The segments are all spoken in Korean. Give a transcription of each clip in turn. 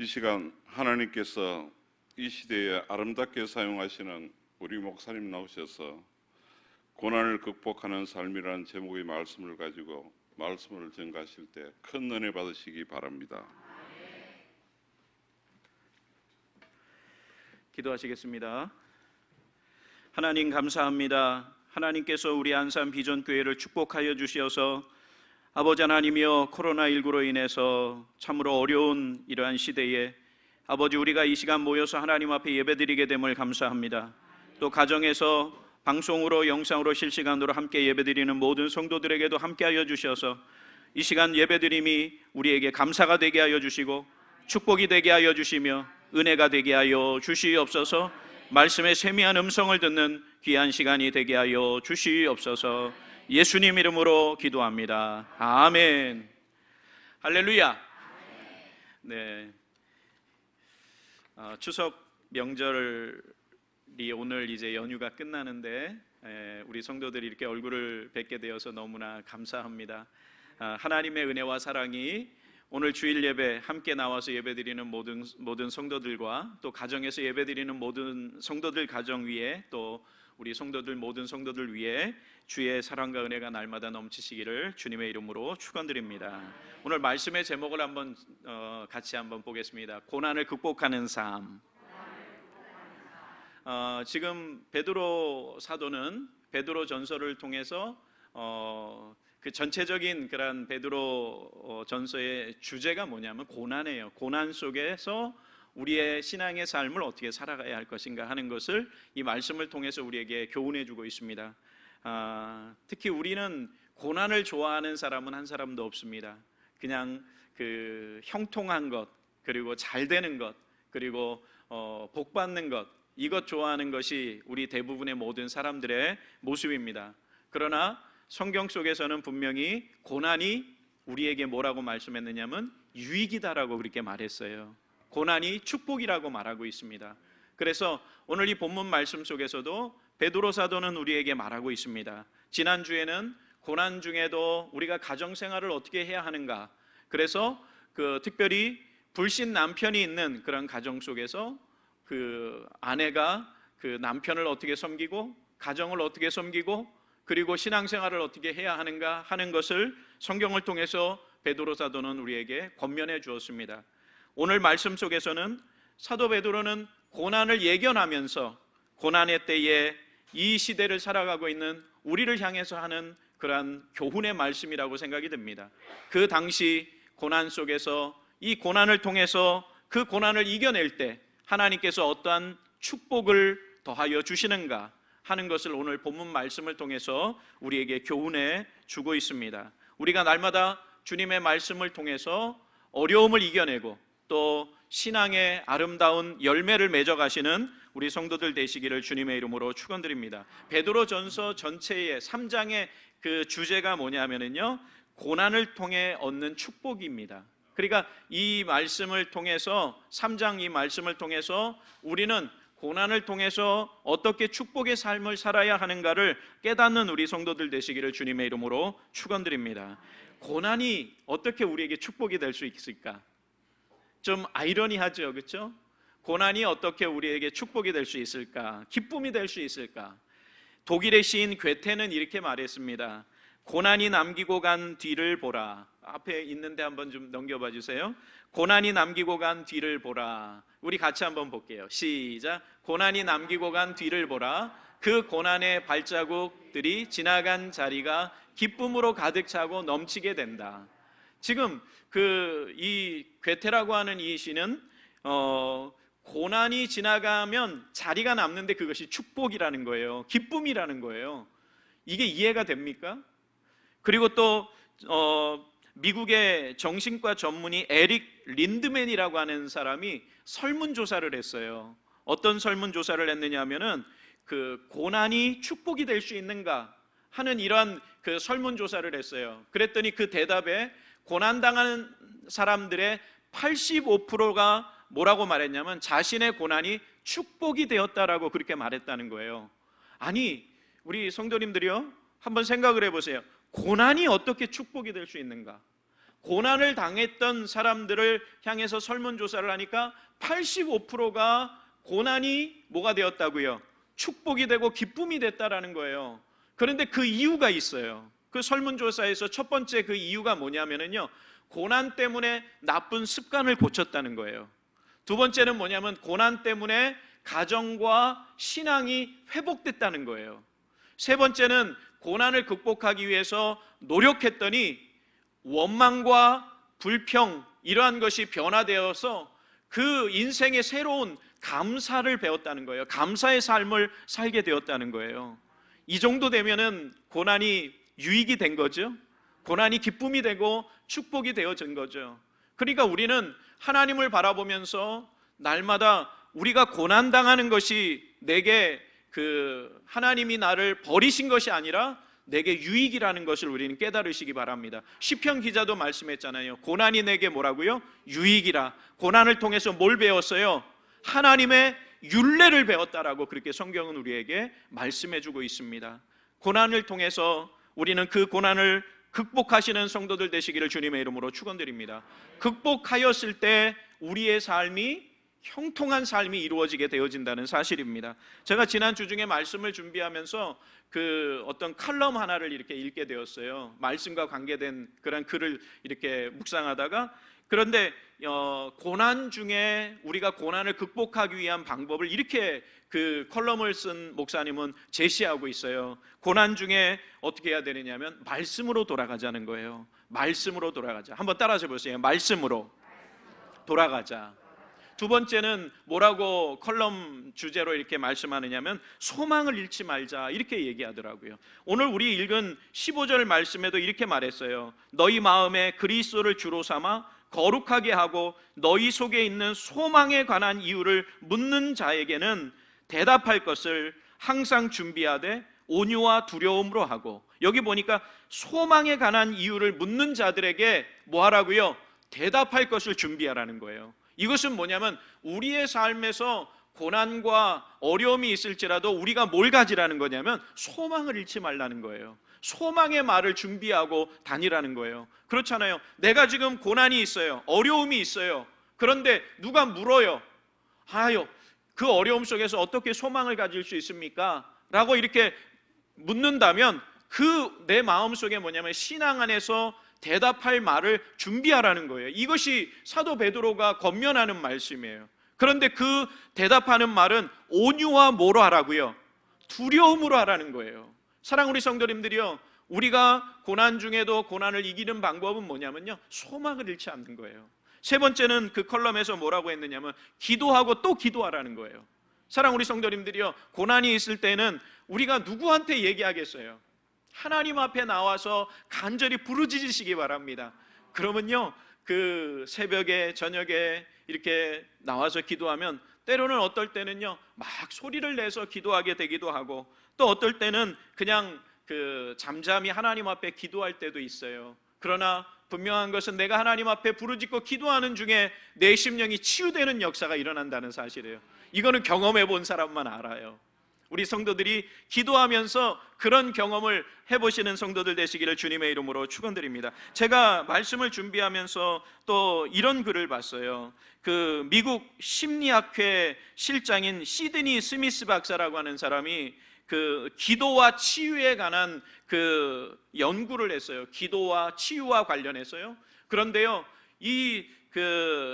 이 시간 하나님께서 이 시대에 아름답게 사용하시는 우리 목사님 나오셔서 고난을 극복하는 삶이라는 제목의 말씀을 가지고 말씀을 전가하실 때 큰 은혜 받으시기 바랍니다. 기도하시겠습니다. 하나님 감사합니다. 하나님께서 우리 안산 비전교회를 축복하여 주셔서 아버지 하나님이여, 코로나19로 인해서 참으로 어려운 이러한 시대에 아버지 우리가 이 시간 모여서 하나님 앞에 예배드리게 됨을 감사합니다. 또 가정에서 방송으로 영상으로 실시간으로 함께 예배드리는 모든 성도들에게도 함께하여 주셔서 이 시간 예배드림이 우리에게 감사가 되게 하여 주시고 축복이 되게 하여 주시며 은혜가 되게 하여 주시옵소서. 말씀의 세미한 음성을 듣는 귀한 시간이 되게 하여 주시옵소서. 예수님 이름으로 기도합니다. 아멘. 할렐루야. 네. 추석 명절이 오늘 이제 연휴가 끝나는데 우리 성도들이 이렇게 얼굴을 뵙게 되어서 너무나 감사합니다. 하나님의 은혜와 사랑이 오늘 주일 예배 함께 나와서 예배드리는 모든 성도들과 또 가정에서 예배드리는 모든 성도들 가정 위에 또 우리 성도들 모든 성도들 위해 주의 사랑과 은혜가 날마다 넘치시기를 주님의 이름으로 축원드립니다. 오늘 말씀의 제목을 같이 한번 보겠습니다. 고난을 극복하는 삶. 지금 베드로 사도는 베드로 전서를 통해서 그 전체적인 그런 베드로 전서의 주제가 뭐냐면 고난이에요. 고난 속에서 우리의 신앙의 삶을 어떻게 살아가야 할 것인가 하는 것을 이 말씀을 통해서 우리에게 교훈해 주고 있습니다. 특히 우리는 고난을 좋아하는 사람은 한 사람도 없습니다. 그냥 그 형통한 것, 그리고 잘 되는 것, 그리고 복 받는 것, 이것 좋아하는 것이 우리 대부분의 모든 사람들의 모습입니다. 그러나 성경 속에서는 분명히 고난이 우리에게 뭐라고 말씀했느냐면 유익이다라고 그렇게 말했어요. 고난이 축복이라고 말하고 있습니다. 그래서 오늘 이 본문 말씀 속에서도 베드로 사도는 우리에게 말하고 있습니다. 지난주에는 고난 중에도 우리가 가정생활을 어떻게 해야 하는가, 그래서 특별히 불신 남편이 있는 그런 가정 속에서 그 아내가 그 남편을 어떻게 섬기고 가정을 어떻게 섬기고 그리고 신앙생활을 어떻게 해야 하는가 하는 것을 성경을 통해서 베드로 사도는 우리에게 권면해 주었습니다. 오늘 말씀 속에서는 사도 베드로는 고난을 예견하면서 고난의 때에 이 시대를 살아가고 있는 우리를 향해서 하는 그러한 교훈의 말씀이라고 생각이 듭니다. 그 당시 고난 속에서 이 고난을 통해서 그 고난을 이겨낼 때 하나님께서 어떠한 축복을 더하여 주시는가 하는 것을 오늘 본문 말씀을 통해서 우리에게 교훈해 주고 있습니다. 우리가 날마다 주님의 말씀을 통해서 어려움을 이겨내고 또 신앙의 아름다운 열매를 맺어가시는 우리 성도들 되시기를 주님의 이름으로 축원드립니다. 베드로전서 전체의 3장의 그 주제가 뭐냐면요, 고난을 통해 얻는 축복입니다. 그러니까 이 말씀을 통해서 3장 이 말씀을 통해서 우리는 고난을 통해서 어떻게 축복의 삶을 살아야 하는가를 깨닫는 우리 성도들 되시기를 주님의 이름으로 축원드립니다. 고난이 어떻게 우리에게 축복이 될 수 있을까? 좀 아이러니하죠, 그렇죠? 고난이 어떻게 우리에게 축복이 될 수 있을까? 기쁨이 될 수 있을까? 독일의 시인 괴테는 이렇게 말했습니다. 고난이 남기고 간 뒤를 보라. 앞에 있는데 한번 좀 넘겨봐 주세요. 고난이 남기고 간 뒤를 보라. 우리 같이 한번 볼게요. 시작. 고난이 남기고 간 뒤를 보라. 그 고난의 발자국들이 지나간 자리가 기쁨으로 가득 차고 넘치게 된다. 지금 이 괴테라고 하는 이 시는 고난이 지나가면 자리가 남는데 그것이 축복이라는 거예요. 기쁨이라는 거예요. 이게 이해가 됩니까? 그리고 또 미국의 정신과 전문의 에릭 린드맨이라고 하는 사람이 설문조사를 했어요. 어떤 설문조사를 했느냐면은 그 고난이 축복이 될 수 있는가 하는 이러한 그 설문조사를 했어요. 그랬더니 그 대답에 고난당하는 사람들의 85%가 뭐라고 말했냐면 자신의 고난이 축복이 되었다라고 그렇게 말했다는 거예요. 아니, 우리 성도님들이요, 한번 생각을 해보세요. 고난이 어떻게 축복이 될 수 있는가? 고난을 당했던 사람들을 향해서 설문조사를 하니까 85%가 고난이 뭐가 되었다고요? 축복이 되고 기쁨이 됐다라는 거예요. 그런데 그 이유가 있어요. 그 설문조사에서 첫 번째 그 이유가 뭐냐면요, 고난 때문에 나쁜 습관을 고쳤다는 거예요. 두 번째는 뭐냐면 고난 때문에 가정과 신앙이 회복됐다는 거예요. 세 번째는 고난을 극복하기 위해서 노력했더니 원망과 불평, 이러한 것이 변화되어서 그 인생의 새로운 감사를 배웠다는 거예요. 감사의 삶을 살게 되었다는 거예요. 이 정도 되면은 고난이 유익이 된 거죠. 고난이 기쁨이 되고 축복이 되어진 거죠. 그러니까 우리는 하나님을 바라보면서 날마다 우리가 고난당하는 것이 내게 하나님이 나를 버리신 것이 아니라 내게 유익이라는 것을 우리는 깨달으시기 바랍니다. 시편 기자도 말씀했잖아요. 고난이 내게 뭐라고요? 유익이라. 고난을 통해서 뭘 배웠어요? 하나님의 율례를 배웠다라고 그렇게 성경은 우리에게 말씀해주고 있습니다. 고난을 통해서 우리는 그 고난을 극복하시는 성도들 되시기를 주님의 이름으로 축원드립니다. 극복하였을 때 우리의 삶이 형통한 삶이 이루어지게 되어진다는 사실입니다. 제가 지난 주 중에 말씀을 준비하면서 어떤 칼럼 하나를 이렇게 읽게 되었어요. 말씀과 관계된 그런 글을 이렇게 묵상하다가, 그런데 고난 중에 우리가 고난을 극복하기 위한 방법을 이렇게 그 컬럼을 쓴 목사님은 제시하고 있어요. 고난 중에 어떻게 해야 되느냐면 말씀으로 돌아가자는 거예요. 말씀으로 돌아가자. 한번 따라해 보세요. 말씀으로 돌아가자. 두 번째는 뭐라고 컬럼 주제로 이렇게 말씀하느냐면 소망을 잃지 말자, 이렇게 얘기하더라고요. 오늘 우리 읽은 15절 말씀에도 이렇게 말했어요. 너희 마음에 그리스도를 주로 삼아 거룩하게 하고 너희 속에 있는 소망에 관한 이유를 묻는 자에게는 대답할 것을 항상 준비하되 온유와 두려움으로 하고, 여기 보니까 소망에 관한 이유를 묻는 자들에게 뭐 하라고요? 대답할 것을 준비하라는 거예요. 이것은 뭐냐면 우리의 삶에서 고난과 어려움이 있을지라도 우리가 뭘 가지라는 거냐면 소망을 잃지 말라는 거예요. 소망의 말을 준비하고 다니라는 거예요. 그렇잖아요. 내가 지금 고난이 있어요. 어려움이 있어요. 그런데 누가 물어요. 아유, 그 어려움 속에서 어떻게 소망을 가질 수 있습니까? 라고 이렇게 묻는다면 내 마음 속에 뭐냐면 신앙 안에서 대답할 말을 준비하라는 거예요. 이것이 사도 베드로가 권면하는 말씀이에요. 그런데 그 대답하는 말은 온유와 뭐로 하라고요? 두려움으로 하라는 거예요. 사랑 우리 성도님들이요, 우리가 고난 중에도 고난을 이기는 방법은 뭐냐면요, 소망을 잃지 않는 거예요. 세 번째는 그 컬럼에서 뭐라고 했느냐면 기도하고 또 기도하라는 거예요. 사랑 우리 성도님들이요, 고난이 있을 때는 우리가 누구한테 얘기하겠어요? 하나님 앞에 나와서 간절히 부르짖으시기 바랍니다. 그러면요, 그 새벽에 저녁에 이렇게 나와서 기도하면 때로는 어떨 때는요 막 소리를 내서 기도하게 되기도 하고, 또 어떨 때는 그냥 잠잠히 하나님 앞에 기도할 때도 있어요. 그러나 분명한 것은 내가 하나님 앞에 부르짖고 기도하는 중에 내 심령이 치유되는 역사가 일어난다는 사실이에요. 이거는 경험해 본 사람만 알아요. 우리 성도들이 기도하면서 그런 경험을 해보시는 성도들 되시기를 주님의 이름으로 축원드립니다. 제가 말씀을 준비하면서 또 이런 글을 봤어요. 미국 심리학회 실장인 시드니 스미스 박사라고 하는 사람이 기도와 치유에 관한 연구를 했어요. 기도와 치유와 관련해서요. 그런데요,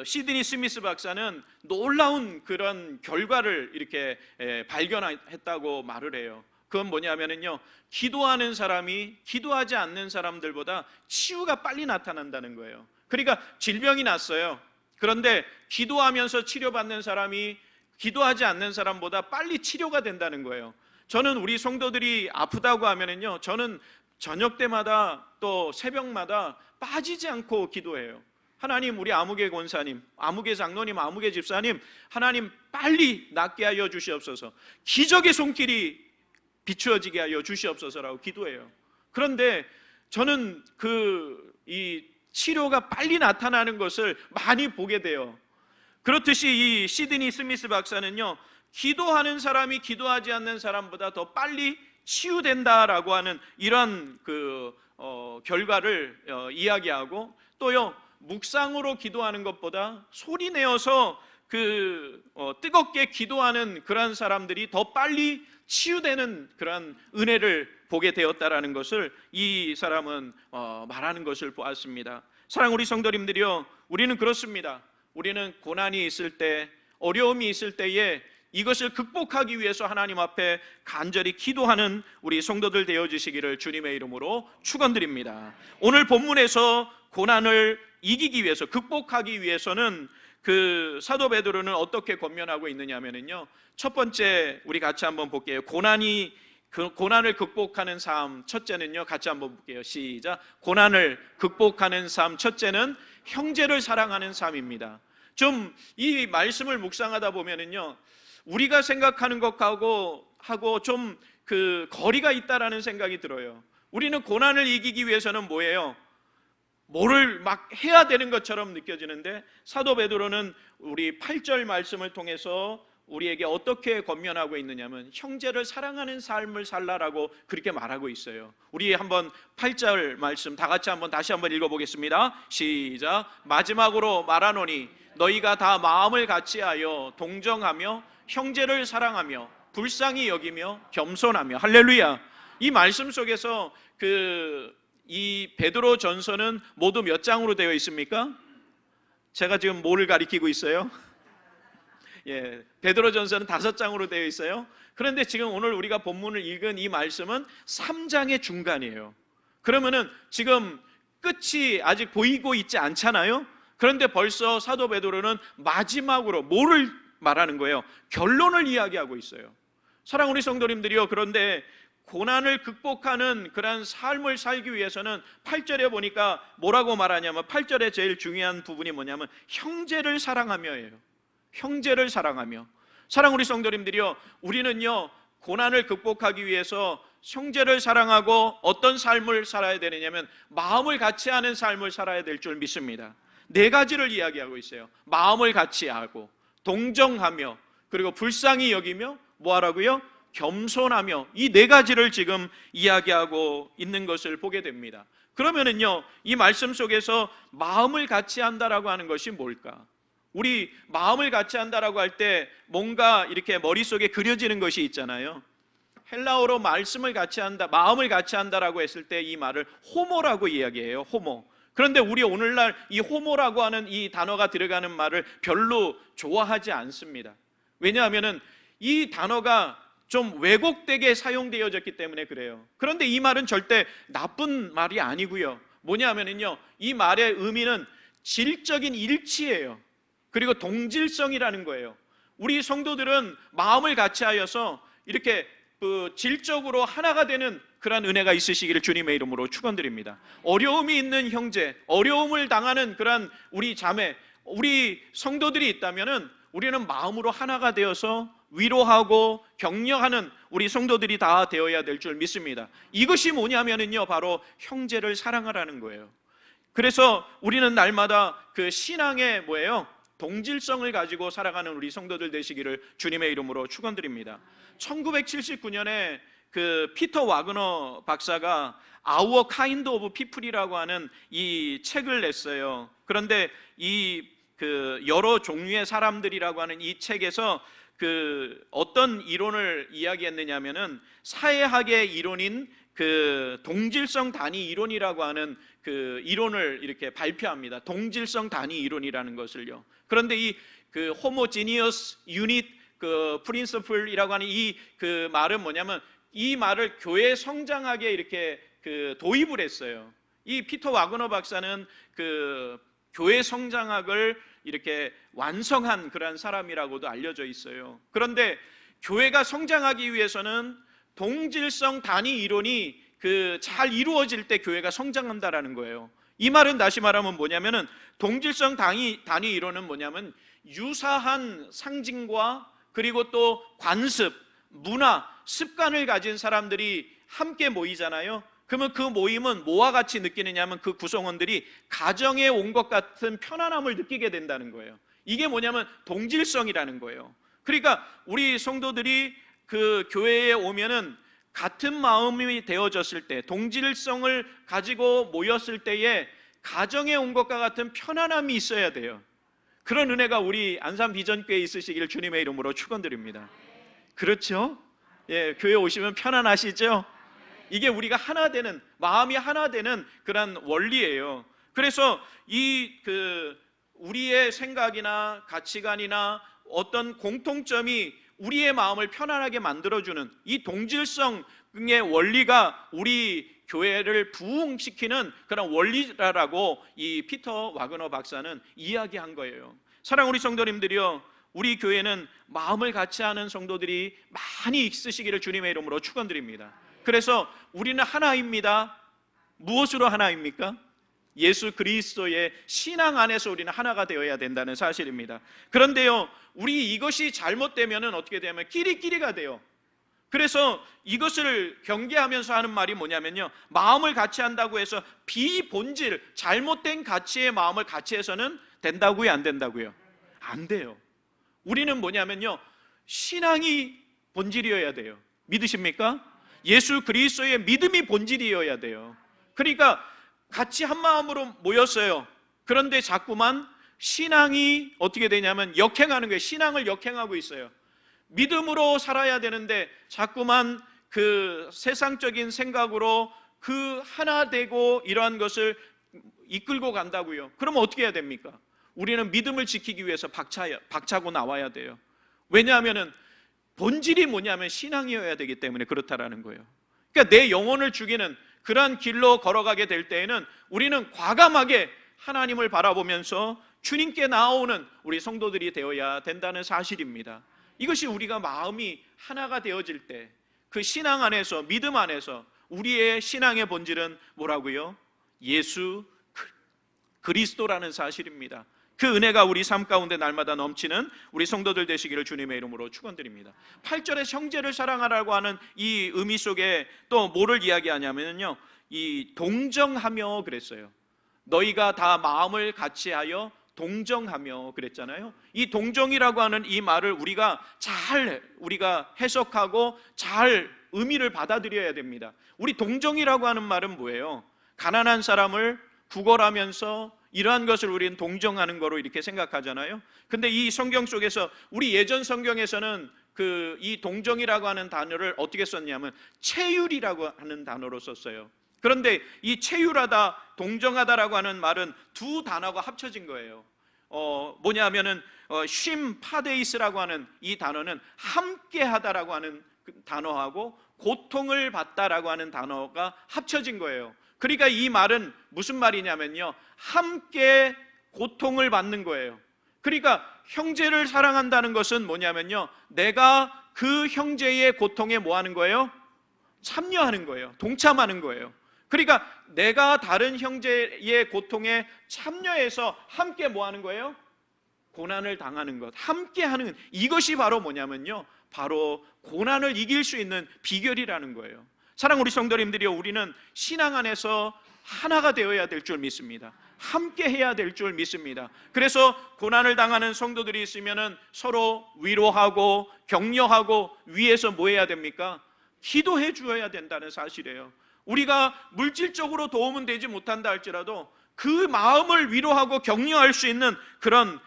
시드니 스미스 박사는 놀라운 그런 결과를 이렇게 발견했다고 말을 해요. 그건 뭐냐면요, 기도하는 사람이 기도하지 않는 사람들보다 치유가 빨리 나타난다는 거예요. 그러니까 질병이 났어요. 그런데 기도하면서 치료받는 사람이 기도하지 않는 사람보다 빨리 치료가 된다는 거예요. 저는 우리 성도들이 아프다고 하면은요, 저는 저녁 때마다 또 새벽마다 빠지지 않고 기도해요. 하나님, 우리 아무개 권사님, 아무개 장로님, 아무개 집사님, 하나님 빨리 낫게 하여 주시옵소서, 기적의 손길이 비추어지게 하여 주시옵소서라고 기도해요. 그런데 저는 이 치료가 빨리 나타나는 것을 많이 보게 돼요. 그렇듯이 이 시드니 스미스 박사는요, 기도하는 사람이 기도하지 않는 사람보다 더 빨리 치유된다라고 하는 이런 결과를 이야기하고, 또요 묵상으로 기도하는 것보다 소리 내어서 뜨겁게 기도하는 그러한 사람들이 더 빨리 치유되는 그러한 은혜를 보게 되었다라는 것을 이 사람은 말하는 것을 보았습니다. 사랑 우리 성도님들이요, 우리는 그렇습니다. 우리는 고난이 있을 때, 어려움이 있을 때에 이것을 극복하기 위해서 하나님 앞에 간절히 기도하는 우리 성도들 되어주시기를 주님의 이름으로 축원드립니다. 오늘 본문에서 고난을 이기기 위해서, 극복하기 위해서는 사도 베드로는 어떻게 권면하고 있느냐면요, 첫 번째 우리 같이 한번 볼게요. 고난을 극복하는 삶 첫째는요, 같이 한번 볼게요. 시작. 고난을 극복하는 삶 첫째는 형제를 사랑하는 삶입니다. 좀 이 말씀을 묵상하다 보면은요, 우리가 생각하는 것하고 좀 거리가 있다라는 생각이 들어요. 우리는 고난을 이기기 위해서는 뭐예요? 뭐를 막 해야 되는 것처럼 느껴지는데, 사도 베드로는 우리 8절 말씀을 통해서 우리에게 어떻게 권면하고 있느냐면 형제를 사랑하는 삶을 살라라고 그렇게 말하고 있어요. 우리 한번 8절 말씀 다 같이 다시 한번 읽어보겠습니다. 시작. 마지막으로 말하노니 너희가 다 마음을 같이하여 동정하며 형제를 사랑하며 불쌍히 여기며 겸손하며. 할렐루야. 이 말씀 속에서 이 베드로 전서는 모두 몇 장으로 되어 있습니까? 제가 지금 뭐를 가리키고 있어요? 예, 베드로 전서는 5장으로 되어 있어요. 그런데 지금 오늘 우리가 본문을 읽은 이 말씀은 3장의 중간이에요. 그러면은 지금 끝이 아직 보이고 있지 않잖아요. 그런데 벌써 사도 베드로는 마지막으로 뭐를 말하는 거예요? 결론을 이야기하고 있어요. 사랑 우리 성도님들이요, 그런데 고난을 극복하는 그런 삶을 살기 위해서는 8절에 보니까 뭐라고 말하냐면, 8절에 제일 중요한 부분이 뭐냐면 형제를 사랑하며예요. 형제를 사랑하며. 사랑 우리 성도님들이요, 우리는요 고난을 극복하기 위해서 형제를 사랑하고 어떤 삶을 살아야 되느냐면 마음을 같이 하는 삶을 살아야 될 줄 믿습니다. 4가지를 이야기하고 있어요. 마음을 같이 하고, 동정하며, 그리고 불쌍히 여기며, 뭐하라고요? 겸손하며. 이 4가지를 지금 이야기하고 있는 것을 보게 됩니다. 그러면은요, 이 말씀 속에서 마음을 같이 한다라고 하는 것이 뭘까? 우리 마음을 같이 한다라고 할 때 뭔가 이렇게 머릿속에 그려지는 것이 있잖아요. 헬라어로 말씀을 같이 한다, 마음을 같이 한다라고 했을 때 이 말을 호모라고 이야기해요. 호모. 그런데 우리 오늘날 이 호모라고 하는 이 단어가 들어가는 말을 별로 좋아하지 않습니다. 왜냐하면은 이 단어가 좀 왜곡되게 사용되어졌기 때문에 그래요. 그런데 이 말은 절대 나쁜 말이 아니고요. 뭐냐면은요, 이 말의 의미는 질적인 일치예요. 그리고 동질성이라는 거예요. 우리 성도들은 마음을 같이 하여서 이렇게 질적으로 하나가 되는 그러한 은혜가 있으시기를 주님의 이름으로 축원드립니다. 어려움이 있는 형제, 어려움을 당하는 그러한 우리 자매, 우리 성도들이 있다면은 우리는 마음으로 하나가 되어서 위로하고 격려하는 우리 성도들이 다 되어야 될 줄 믿습니다. 이것이 뭐냐면은요, 바로 형제를 사랑하라는 거예요. 그래서 우리는 날마다 신앙의 동질성을 가지고 살아가는 우리 성도들 되시기를 주님의 이름으로 축원드립니다. 1979년에 피터 와그너 박사가 Our Kind of People이라고 하는 이 책을 냈어요. 그런데 이 여러 종류의 사람들이라고 하는 이 책에서 어떤 이론을 이야기했느냐면은 사회학의 이론인 동질성 단위 이론이라고 하는 이론을 이렇게 발표합니다. 동질성 단위 이론이라는 것을요. 그런데 이 homogeneous unit principle이라고 하는 이 말은 뭐냐면, 이 말을 교회 성장학에 이렇게 도입을 했어요. 이 피터 와그너 박사는 교회 성장학을 이렇게 완성한 그러한 사람이라고도 알려져 있어요. 그런데 교회가 성장하기 위해서는 동질성 단위 이론이 잘 이루어질 때 교회가 성장한다라는 거예요. 이 말은 다시 말하면 뭐냐면은 동질성 단위 이론은 뭐냐면 유사한 상징과 그리고 또 관습, 문화, 습관을 가진 사람들이 함께 모이잖아요. 그러면 그 모임은 뭐와 같이 느끼느냐면 그 구성원들이 가정에 온 것 같은 편안함을 느끼게 된다는 거예요. 이게 뭐냐면 동질성이라는 거예요. 그러니까 우리 성도들이 교회에 오면은 같은 마음이 되어졌을 때, 동질성을 가지고 모였을 때에 가정에 온 것과 같은 편안함이 있어야 돼요. 그런 은혜가 우리 안산 비전교회에 있으시기를 주님의 이름으로 축원드립니다. 그렇죠? 예, 교회 오시면 편안하시죠? 이게 우리가 하나 되는, 마음이 하나 되는 그런 원리예요. 그래서 우리의 생각이나 가치관이나 어떤 공통점이 우리의 마음을 편안하게 만들어주는 이 동질성의 원리가 우리 교회를 부흥시키는 그런 원리라고 이 피터 와그너 박사는 이야기한 거예요. 사랑하는 우리 성도님들이요, 우리 교회는 마음을 같이 하는 성도들이 많이 있으시기를 주님의 이름으로 축원드립니다. 그래서 우리는 하나입니다. 무엇으로 하나입니까? 예수 그리스도의 신앙 안에서 우리는 하나가 되어야 된다는 사실입니다. 그런데요, 우리 이것이 잘못되면 어떻게 되냐면 끼리끼리가 돼요. 그래서 이것을 경계하면서 하는 말이 뭐냐면요, 마음을 같이 한다고 해서 비본질, 잘못된 가치의 마음을 같이 해서는 된다고요, 안 된다고요? 안 돼요. 우리는 뭐냐면요, 신앙이 본질이어야 돼요. 믿으십니까? 예수 그리스도의 믿음이 본질이어야 돼요. 그러니까 같이 한 마음으로 모였어요. 그런데 자꾸만 신앙이 어떻게 되냐면 역행하는 거예요. 신앙을 역행하고 있어요. 믿음으로 살아야 되는데 자꾸만 그 세상적인 생각으로 그 하나 되고 이러한 것을 이끌고 간다고요. 그러면 어떻게 해야 됩니까? 우리는 믿음을 지키기 위해서 박차고 나와야 돼요. 왜냐하면 본질이 뭐냐면 신앙이어야 되기 때문에 그렇다라는 거예요. 그러니까 내 영혼을 죽이는 그러한 길로 걸어가게 될 때에는 우리는 과감하게 하나님을 바라보면서 주님께 나아오는 우리 성도들이 되어야 된다는 사실입니다. 이것이 우리가 마음이 하나가 되어질 때 그 신앙 안에서, 믿음 안에서 우리의 신앙의 본질은 뭐라고요? 예수 그리스도라는 사실입니다. 그 은혜가 우리 삶 가운데 날마다 넘치는 우리 성도들 되시기를 주님의 이름으로 축원드립니다. 8절에 형제를 사랑하라고 하는 이 의미 속에 또 뭐를 이야기하냐면요, 이 동정하며 그랬어요. 너희가 다 마음을 같이하여 동정하며 그랬잖아요. 이 동정이라고 하는 이 말을 우리가 해석하고 잘 의미를 받아들여야 됩니다. 우리 동정이라고 하는 말은 뭐예요? 가난한 사람을 구걸하면서 이러한 것을 우리는 동정하는 거로 이렇게 생각하잖아요. 근데 이 성경 속에서 우리 예전 성경에서는 이 동정이라고 하는 단어를 어떻게 썼냐면 체휼이라고 하는 단어로 썼어요. 그런데 이 체휼하다, 동정하다라고 하는 말은 두 단어가 합쳐진 거예요. 뭐냐면은 쉼파데이스라고 하는 이 단어는 함께하다라고 하는 단어하고 고통을 받다라고 하는 단어가 합쳐진 거예요. 그러니까 이 말은 무슨 말이냐면요, 함께 고통을 받는 거예요. 그러니까 형제를 사랑한다는 것은 뭐냐면요, 내가 그 형제의 고통에 뭐 하는 거예요? 참여하는 거예요. 동참하는 거예요. 그러니까 내가 다른 형제의 고통에 참여해서 함께 뭐 하는 거예요? 고난을 당하는 것, 함께 하는, 이것이 바로 뭐냐면요, 바로 고난을 이길 수 있는 비결이라는 거예요. 사랑하는 우리 성도님들이요, 우리는 신앙 안에서 하나가 되어야 될 줄 믿습니다. 함께 해야 될 줄 믿습니다. 그래서 고난을 당하는 성도들이 있으면은 서로 위로하고 격려하고 위에서 뭐 해야 됩니까? 기도해 주어야 된다는 사실이에요. 우리가 물질적으로 도움은 되지 못한다 할지라도 그 마음을 위로하고 격려할 수 있는 그런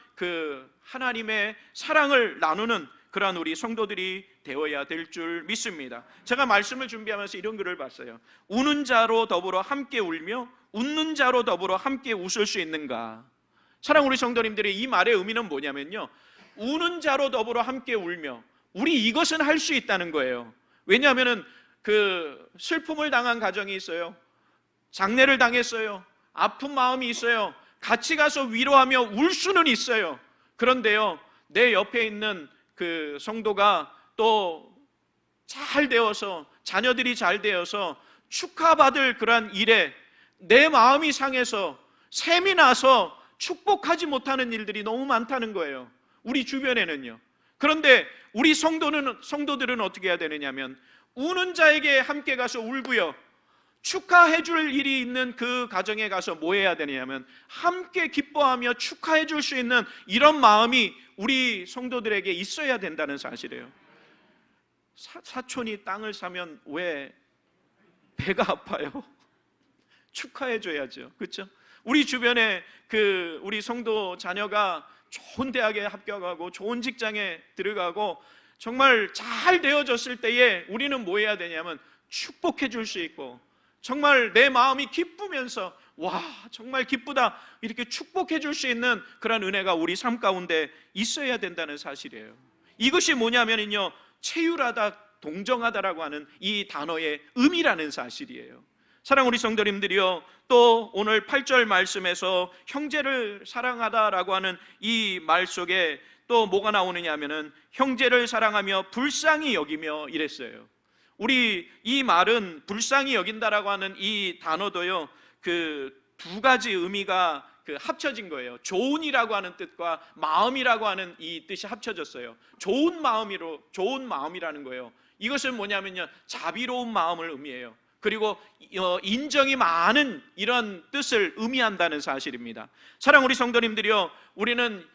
하나님의 사랑을 나누는 그러한 우리 성도들이 되어야 될 줄 믿습니다. 제가 말씀을 준비하면서 이런 글을 봤어요. 우는 자로 더불어 함께 울며 웃는 자로 더불어 함께 웃을 수 있는가? 사랑하는 우리 성도님들이, 이 말의 의미는 뭐냐면요, 우는 자로 더불어 함께 울며, 우리 이것은 할 수 있다는 거예요. 왜냐하면 슬픔을 당한 가정이 있어요. 장례를 당했어요. 아픈 마음이 있어요. 같이 가서 위로하며 울 수는 있어요. 그런데요, 내 옆에 있는 그 성도가 또 잘 되어서, 자녀들이 잘 되어서 축하받을 그러한 일에 내 마음이 상해서 샘이 나서 축복하지 못하는 일들이 너무 많다는 거예요. 우리 주변에는요. 그런데 우리 성도들은 어떻게 해야 되느냐면, 우는 자에게 함께 가서 울고요, 축하해 줄 일이 있는 그 가정에 가서 뭐 해야 되냐면 함께 기뻐하며 축하해 줄 수 있는 이런 마음이 우리 성도들에게 있어야 된다는 사실이에요. 사촌이 땅을 사면 왜 배가 아파요? 축하해 줘야죠. 그렇죠? 우리 주변에 우리 성도 자녀가 좋은 대학에 합격하고 좋은 직장에 들어가고 정말 잘 되어졌을 때에 우리는 뭐 해야 되냐면 축복해 줄 수 있고, 정말 내 마음이 기쁘면서 와 정말 기쁘다 이렇게 축복해 줄 수 있는 그런 은혜가 우리 삶 가운데 있어야 된다는 사실이에요. 이것이 뭐냐면요, 체휼하다, 동정하다라고 하는 이 단어의 의미라는 사실이에요. 사랑 우리 성도님들이요, 또 오늘 8절 말씀에서 형제를 사랑하다라고 하는 이 말 속에 또 뭐가 나오느냐 하면은 형제를 사랑하며 불쌍히 여기며 이랬어요. 우리 이 말은 불쌍히 여긴다라고 하는 이 단어도요, 두 가지 의미가 합쳐진 거예요. 좋은이라고 하는 뜻과 마음이라고 하는 이 뜻이 합쳐졌어요. 좋은 마음이라는 거예요. 이것은 뭐냐면요, 자비로운 마음을 의미해요. 그리고 인정이 많은 이런 뜻을 의미한다는 사실입니다. 사랑 우리 성도님들이요, 우리는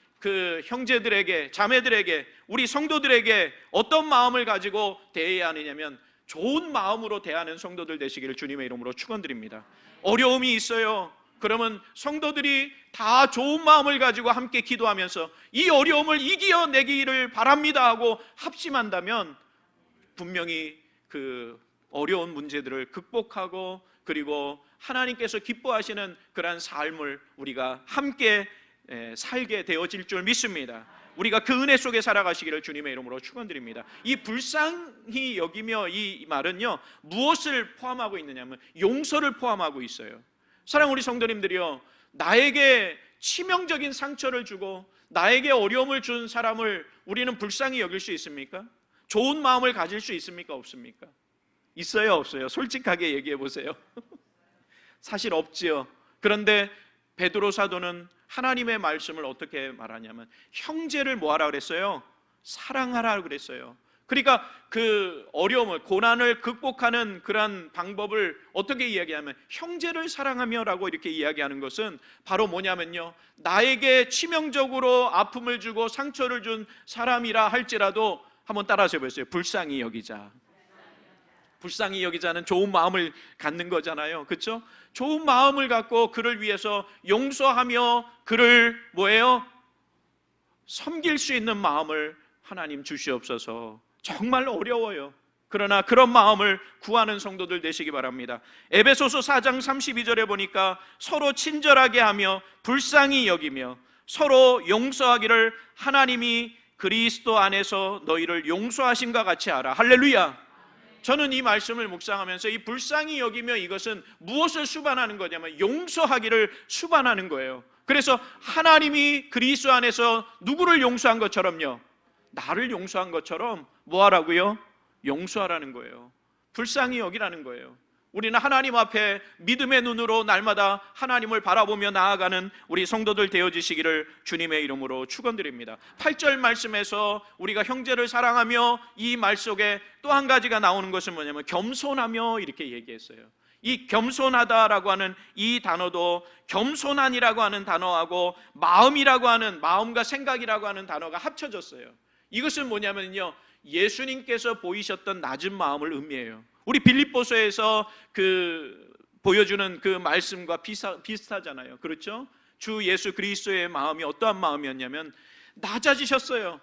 형제들에게, 자매들에게, 우리 성도들에게 어떤 마음을 가지고 대해야 하느냐면 좋은 마음으로 대하는 성도들 되시기를 주님의 이름으로 축원드립니다. 어려움이 있어요. 그러면 성도들이 다 좋은 마음을 가지고 함께 기도하면서 이 어려움을 이겨내기를 바랍니다 하고 합심한다면 분명히 어려운 문제들을 극복하고, 그리고 하나님께서 기뻐하시는 그러한 삶을 우리가 함께 살게 되어질 줄 믿습니다. 우리가 그 은혜 속에 살아가시기를 주님의 이름으로 축원드립니다. 이 불쌍히 여기며 이 말은요, 무엇을 포함하고 있느냐면 용서를 포함하고 있어요. 사랑 우리 성도님들이요, 나에게 치명적인 상처를 주고 나에게 어려움을 준 사람을 우리는 불쌍히 여길 수 있습니까? 좋은 마음을 가질 수 있습니까? 없습니까? 있어요, 없어요? 솔직하게 얘기해 보세요. 사실 없지요. 그런데 베드로 사도는 하나님의 말씀을 어떻게 말하냐면 형제를 뭐하라 그랬어요? 사랑하라 그랬어요. 그러니까 어려움을, 고난을 극복하는 그런 방법을 어떻게 이야기하면 형제를 사랑하며라고 이렇게 이야기하는 것은 바로 뭐냐면요, 나에게 치명적으로 아픔을 주고 상처를 준 사람이라 할지라도 한번 따라서 해보세요. 불쌍히 여기자. 불쌍히 여기자는 좋은 마음을 갖는 거잖아요. 그렇죠? 좋은 마음을 갖고 그를 위해서 용서하며 그를 뭐예요? 섬길 수 있는 마음을 하나님 주시옵소서. 정말 어려워요. 그러나 그런 마음을 구하는 성도들 되시기 바랍니다. 에베소서 4장 32절에 보니까 서로 친절하게 하며 불쌍히 여기며 서로 용서하기를 하나님이 그리스도 안에서 너희를 용서하심과 같이 하라. 할렐루야. 저는 이 말씀을 묵상하면서 이 불쌍히 여기며 이것은 무엇을 수반하는 거냐면 용서하기를 수반하는 거예요. 그래서 하나님이 그리스도 안에서 누구를 용서한 것처럼요, 나를 용서한 것처럼 뭐 하라고요? 용서하라는 거예요. 불쌍히 여기라는 거예요. 우리는 하나님 앞에 믿음의 눈으로 날마다 하나님을 바라보며 나아가는 우리 성도들 되어지시기를 주님의 이름으로 축원드립니다. 8절 말씀에서 우리가 형제를 사랑하며 이 말 속에 또 한 가지가 나오는 것은 뭐냐면 겸손하며 이렇게 얘기했어요. 이 겸손하다라고 하는 이 단어도 겸손한이라고 하는 단어하고 마음이라고 하는, 마음과 생각이라고 하는 단어가 합쳐졌어요. 이것은 뭐냐면요, 예수님께서 보이셨던 낮은 마음을 의미해요. 우리 빌립보서에서 보여주는 그 말씀과 비슷하잖아요. 그렇죠? 주 예수 그리스도의 마음이 어떠한 마음이었냐면 낮아지셨어요.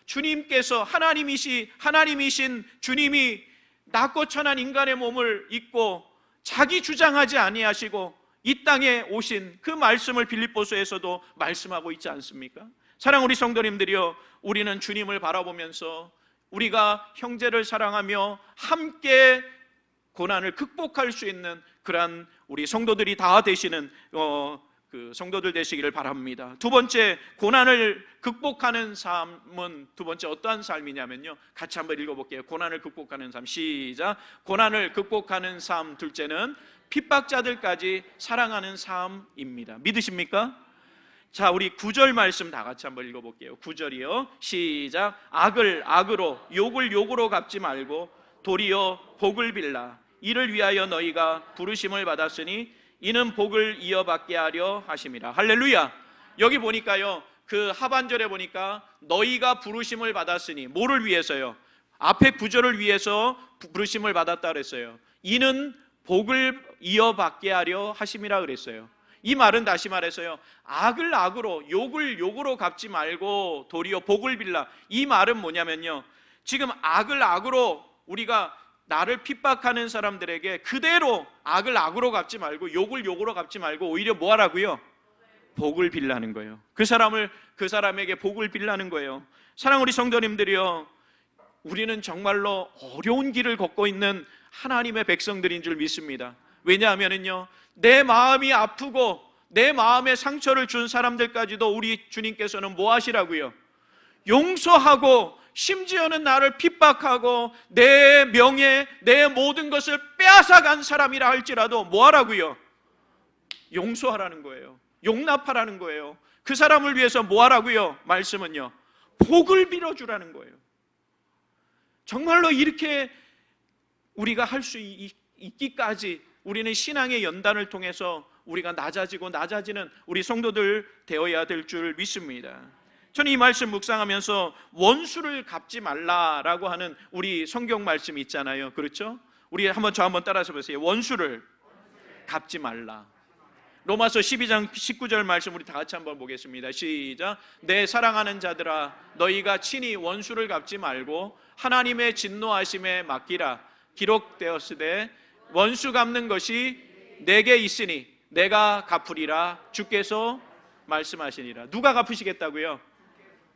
주님께서 하나님이신 주님이 낮고 천한 인간의 몸을 입고 자기 주장하지 아니하시고 이 땅에 오신 그 말씀을 빌립보서에서도 말씀하고 있지 않습니까? 사랑 우리 성도님들이요, 우리는 주님을 바라보면서 우리가 형제를 사랑하며 함께 고난을 극복할 수 있는 그러한 우리 성도들이 다 되시는 성도들 되시기를 바랍니다. 두 번째, 고난을 극복하는 삶은 두 번째 어떠한 삶이냐면요, 같이 한번 읽어볼게요. 고난을 극복하는 삶, 시작. 고난을 극복하는 삶. 둘째는 핍박자들까지 사랑하는 삶입니다. 믿으십니까? 자, 우리 9절 말씀 다 같이 한번 읽어볼게요. 9절이요. 시작. 악을 악으로, 욕을 욕으로 갚지 말고 도리어 복을 빌라. 이를 위하여 너희가 부르심을 받았으니 이는 복을 이어받게 하려 하심이라. 할렐루야. 여기 보니까요, 그 하반절에 보니까 너희가 부르심을 받았으니 뭐를 위해서요? 앞에 구절을 위해서 부르심을 받았다 그랬어요. 이는 복을 이어받게 하려 하심이라 그랬어요. 이 말은 다시 말해서요, 악을 악으로, 욕을 욕으로 갚지 말고 도리어 복을 빌라. 이 말은 뭐냐면요, 지금 악을 악으로, 우리가 나를 핍박하는 사람들에게 그대로 악을 악으로 갚지 말고 욕을 욕으로 갚지 말고 오히려 뭐 하라고요? 복을 빌라는 거예요. 그 사람에게 복을 빌라는 거예요. 사랑하는 우리 성도님들이요, 우리는 정말로 어려운 길을 걷고 있는 하나님의 백성들인 줄 믿습니다. 왜냐하면요, 내 마음이 아프고 내 마음에 상처를 준 사람들까지도 우리 주님께서는 뭐 하시라고요? 용서하고, 심지어는 나를 핍박하고 내 명예, 내 모든 것을 빼앗아간 사람이라 할지라도 뭐 하라고요? 용서하라는 거예요. 용납하라는 거예요. 그 사람을 위해서 뭐 하라고요? 말씀은요, 복을 빌어주라는 거예요. 정말로 이렇게 우리가 할 수 있기까지 우리는 신앙의 연단을 통해서 우리가 낮아지고 낮아지는 우리 성도들 되어야 될 줄 믿습니다. 저는 이 말씀 묵상하면서 원수를 갚지 말라라고 하는 우리 성경 말씀 있잖아요. 그렇죠? 우리 저 한번 따라서 보세요. 원수를 갚지 말라. 로마서 12장 19절 말씀 우리 다 같이 한번 보겠습니다. 시작. 내 사랑하는 자들아, 너희가 친히 원수를 갚지 말고 하나님의 진노하심에 맡기라. 기록되었으되 원수 갚는 것이 내게 있으니 내가 갚으리라. 주께서 말씀하시니라. 누가 갚으시겠다고요?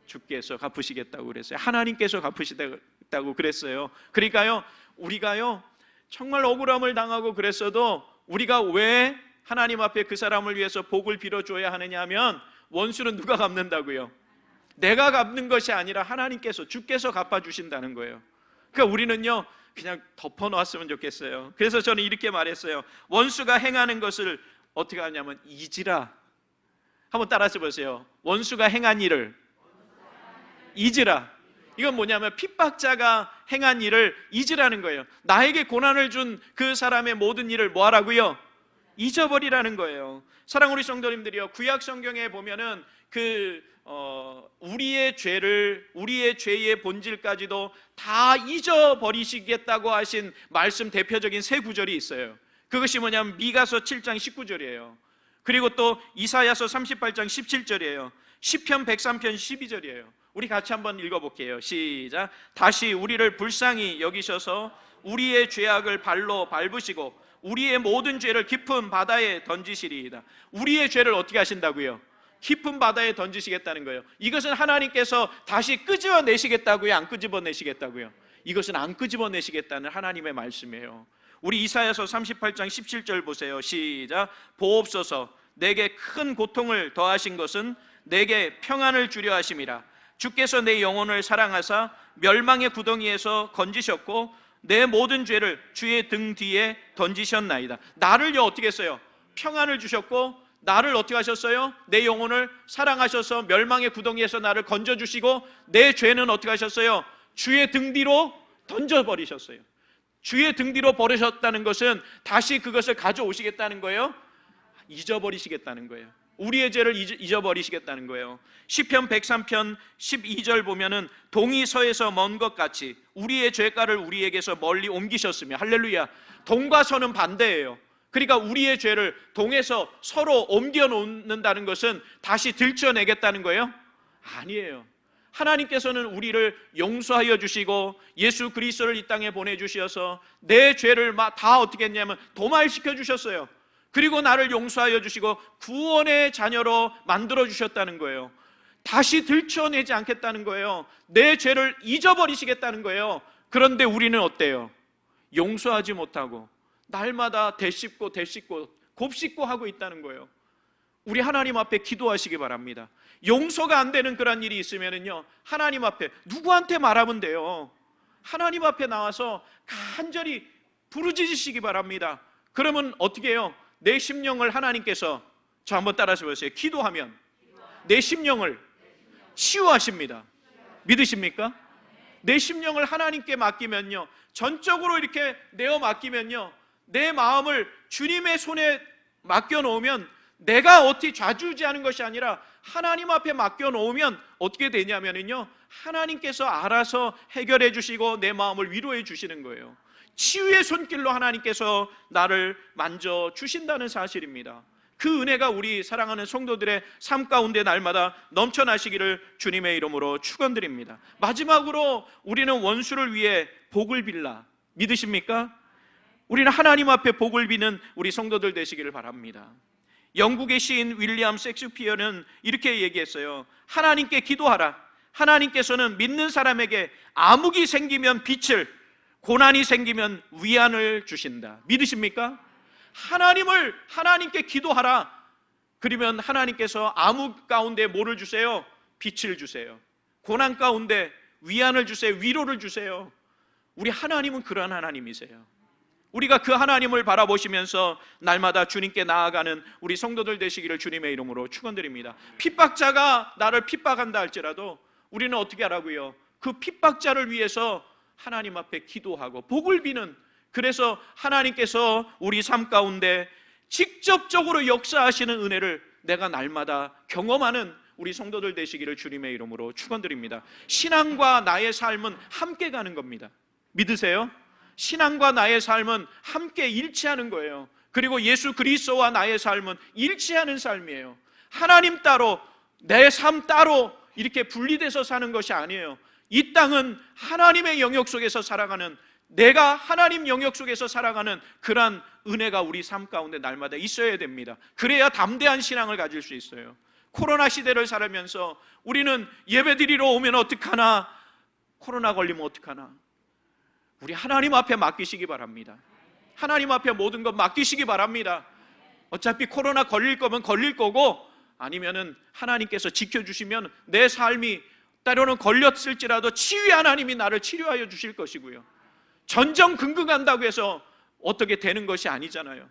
주께서 갚으시겠다고 그랬어요. 하나님께서 갚으시겠다고 그랬어요. 그러니까요, 우리가요 정말 억울함을 당하고 그랬어도 우리가 왜 하나님 앞에 그 사람을 위해서 복을 빌어줘야 하느냐 하면, 원수는 누가 갚는다고요? 내가 갚는 것이 아니라 하나님께서, 주께서 갚아주신다는 거예요. 그러니까 우리는요 그냥 덮어놓았으면 좋겠어요. 그래서 저는 이렇게 말했어요. 원수가 행하는 것을 어떻게 하냐면 잊으라. 한번 따라서 보세요. 원수가 행한 일을 잊으라. 이건 뭐냐면 핍박자가 행한 일을 잊으라는 거예요. 나에게 고난을 준 그 사람의 모든 일을 뭐 하라고요? 잊어버리라는 거예요. 사랑하는 우리 성도님들이요, 구약 성경에 보면은 우리의 죄의 본질까지도 다 잊어버리시겠다고 하신 말씀 대표적인 세 구절이 있어요. 그것이 뭐냐면 미가서 7장 19절이에요. 그리고 또 이사야서 38장 17절이에요. 시편 103편 12절이에요. 우리 같이 한번 읽어볼게요. 시작. 다시 우리를 불쌍히 여기셔서 우리의 죄악을 발로 밟으시고 우리의 모든 죄를 깊은 바다에 던지시리이다. 우리의 죄를 어떻게 하신다고요? 깊은 바다에 던지시겠다는 거예요. 이것은 하나님께서 다시 끄집어내시겠다고요? 안 끄집어내시겠다고요? 이것은 안 끄집어내시겠다는 하나님의 말씀이에요. 우리 이사야서 38장 17절 보세요. 시작. 보옵소서, 내게 큰 고통을 더하신 것은 내게 평안을 주려 하심이라. 주께서 내 영혼을 사랑하사 멸망의 구덩이에서 건지셨고 내 모든 죄를 주의 등 뒤에 던지셨나이다. 나를요 어떻게 했어요? 평안을 주셨고, 나를 어떻게 하셨어요? 내 영혼을 사랑하셔서 멸망의 구덩이에서 나를 건져주시고, 내 죄는 어떻게 하셨어요? 주의 등 뒤로 던져버리셨어요. 주의 등 뒤로 버리셨다는 것은 다시 그것을 가져오시겠다는 거예요? 잊어버리시겠다는 거예요. 우리의 죄를 잊어버리시겠다는 거예요. 시편 103편 12절 보면은 동이 서에서 먼 것 같이 우리의 죄가를 우리에게서 멀리 옮기셨으며, 할렐루야. 동과 서는 반대예요. 그러니까 우리의 죄를 동에서 서로 옮겨 놓는다는 것은 다시 들춰내겠다는 거예요? 아니에요. 하나님께서는 우리를 용서하여 주시고 예수 그리스도를 이 땅에 보내주셔서 내 죄를 다 어떻게 했냐면 도말시켜 주셨어요. 그리고 나를 용서하여 주시고 구원의 자녀로 만들어 주셨다는 거예요. 다시 들춰내지 않겠다는 거예요. 내 죄를 잊어버리시겠다는 거예요. 그런데 우리는 어때요? 용서하지 못하고 날마다 되씹고 곱씹고 하고 있다는 거예요. 우리 하나님 앞에 기도하시기 바랍니다. 용서가 안 되는 그런 일이 있으면요, 하나님 앞에 누구한테 말하면 돼요? 하나님 앞에 나와서 간절히 부르짖으시기 바랍니다. 그러면 어떻게 해요? 내 심령을 하나님께서, 저 한번 따라서 보세요. 기도하면 내 심령을 치유하십니다. 믿으십니까? 내 심령을 하나님께 맡기면요, 전적으로 이렇게 내어 맡기면요, 내 마음을 주님의 손에 맡겨놓으면 내가 어떻게 좌지우지하는 것이 아니라 하나님 앞에 맡겨놓으면 어떻게 되냐면요, 하나님께서 알아서 해결해 주시고 내 마음을 위로해 주시는 거예요. 치유의 손길로 하나님께서 나를 만져주신다는 사실입니다. 그 은혜가 우리 사랑하는 성도들의 삶 가운데 날마다 넘쳐나시기를 주님의 이름으로 축원드립니다. 마지막으로 우리는 원수를 위해 복을 빌라. 믿으십니까? 우리는 하나님 앞에 복을 비는 우리 성도들 되시기를 바랍니다. 영국의 시인 윌리엄 셰익스피어는 이렇게 얘기했어요. 하나님께 기도하라. 하나님께서는 믿는 사람에게 암흑이 생기면 빛을, 고난이 생기면 위안을 주신다. 믿으십니까? 하나님께 기도하라. 그러면 하나님께서 암흑 가운데 뭐를 주세요? 빛을 주세요. 고난 가운데 위안을 주세요. 위로를 주세요. 우리 하나님은 그러한 하나님이세요. 우리가 그 하나님을 바라보시면서 날마다 주님께 나아가는 우리 성도들 되시기를 주님의 이름으로 축원드립니다. 핍박자가 나를 핍박한다 할지라도 우리는 어떻게 하라고요? 그 핍박자를 위해서 하나님 앞에 기도하고 복을 비는, 그래서 하나님께서 우리 삶 가운데 직접적으로 역사하시는 은혜를 내가 날마다 경험하는 우리 성도들 되시기를 주님의 이름으로 축원드립니다. 신앙과 나의 삶은 함께 가는 겁니다. 믿으세요? 신앙과 나의 삶은 함께 일치하는 거예요. 그리고 예수 그리스도와 나의 삶은 일치하는 삶이에요. 하나님 따로, 내 삶 따로 이렇게 분리돼서 사는 것이 아니에요. 이 땅은 하나님의 영역 속에서 살아가는, 내가 하나님 영역 속에서 살아가는 그러한 은혜가 우리 삶 가운데 날마다 있어야 됩니다. 그래야 담대한 신앙을 가질 수 있어요. 코로나 시대를 살면서 우리는 예배드리러 오면 어떡하나, 코로나 걸리면 어떡하나, 우리 하나님 앞에 맡기시기 바랍니다. 하나님 앞에 모든 것 맡기시기 바랍니다. 어차피 코로나 걸릴 거면 걸릴 거고, 아니면은 하나님께서 지켜주시면 내 삶이 때로는 걸렸을지라도 치유의 하나님이 나를 치료하여 주실 것이고요. 전전긍긍한다고 해서 어떻게 되는 것이 아니잖아요.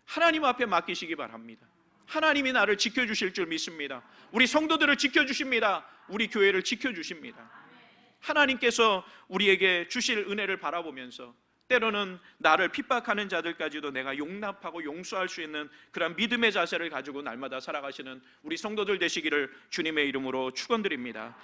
하나님 앞에 맡기시기 바랍니다. 하나님이 나를 지켜주실 줄 믿습니다. 우리 성도들을 지켜주십니다. 우리 교회를 지켜주십니다. 하나님께서 우리에게 주실 은혜를 바라보면서 때로는 나를 핍박하는 자들까지도 내가 용납하고 용서할 수 있는 그런 믿음의 자세를 가지고 날마다 살아가시는 우리 성도들 되시기를 주님의 이름으로 축원드립니다.